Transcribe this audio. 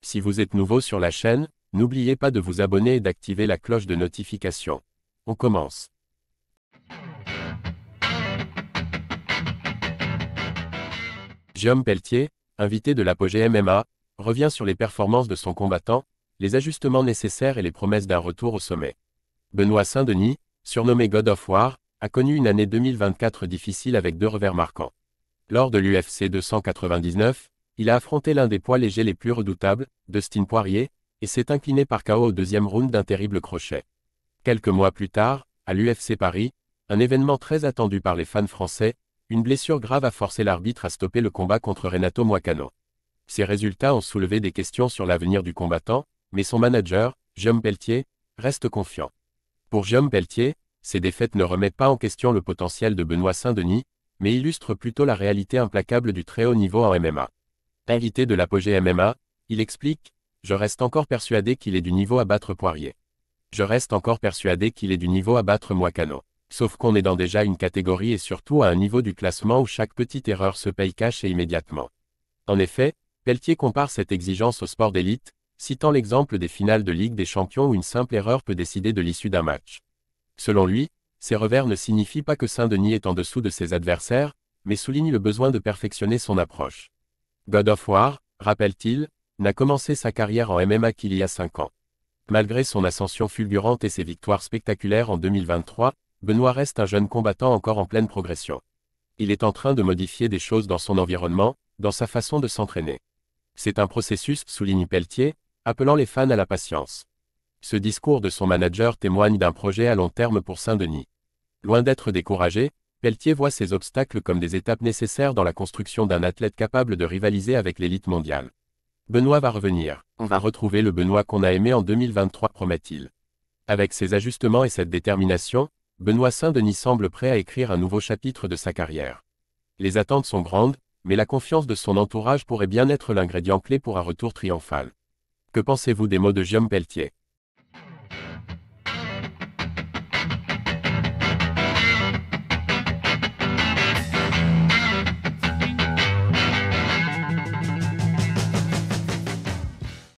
Si vous êtes nouveau sur la chaîne, n'oubliez pas de vous abonner et d'activer la cloche de notification. On commence. Guillaume Pelletier, invité de l'Apogée MMA, revient sur les performances de son combattant, les ajustements nécessaires et les promesses d'un retour au sommet. Benoît Saint-Denis, surnommé God of War, a connu une année 2024 difficile avec 2 revers marquants. Lors de l'UFC 299, il a affronté l'un des poids légers les plus redoutables, Dustin Poirier, et s'est incliné par KO au 2e round d'un terrible crochet. Quelques mois plus tard, à l'UFC Paris, un événement très attendu par les fans français, une blessure grave a forcé l'arbitre à stopper le combat contre Renato Moicano. Ces résultats ont soulevé des questions sur l'avenir du combattant, mais son manager, Guillaume Pelletier, reste confiant. Pour Guillaume Pelletier, ces défaites ne remettent pas en question le potentiel de Benoît Saint-Denis, mais illustrent plutôt la réalité implacable du très haut niveau en MMA. Invité de l'Apogée MMA, il explique « Je reste encore persuadé qu'il est du niveau à battre Poirier. Je reste encore persuadé qu'il est du niveau à battre Moicano. Sauf qu'on est dans déjà une catégorie et surtout à un niveau du classement où chaque petite erreur se paye cash et immédiatement. » En effet, Pelletier compare cette exigence au sport d'élite, citant l'exemple des finales de Ligue des Champions où une simple erreur peut décider de l'issue d'un match. Selon lui, ces revers ne signifient pas que Saint-Denis est en dessous de ses adversaires, mais soulignent le besoin de perfectionner son approche. God of War, rappelle-t-il, n'a commencé sa carrière en MMA qu'il y a 5 ans. Malgré son ascension fulgurante et ses victoires spectaculaires en 2023, Benoît reste un jeune combattant encore en pleine progression. Il est en train de modifier des choses dans son environnement, dans sa façon de s'entraîner. C'est un processus, souligne Pelletier, appelant les fans à la patience. Ce discours de son manager témoigne d'un projet à long terme pour Saint-Denis. Loin d'être découragé, Pelletier voit ces obstacles comme des étapes nécessaires dans la construction d'un athlète capable de rivaliser avec l'élite mondiale. Benoît va revenir. On va retrouver le Benoît qu'on a aimé en 2023, promet-il. Avec ses ajustements et cette détermination, Benoît Saint-Denis semble prêt à écrire un nouveau chapitre de sa carrière. Les attentes sont grandes, mais la confiance de son entourage pourrait bien être l'ingrédient clé pour un retour triomphal. Que pensez-vous des mots de Guillaume Pelletier ?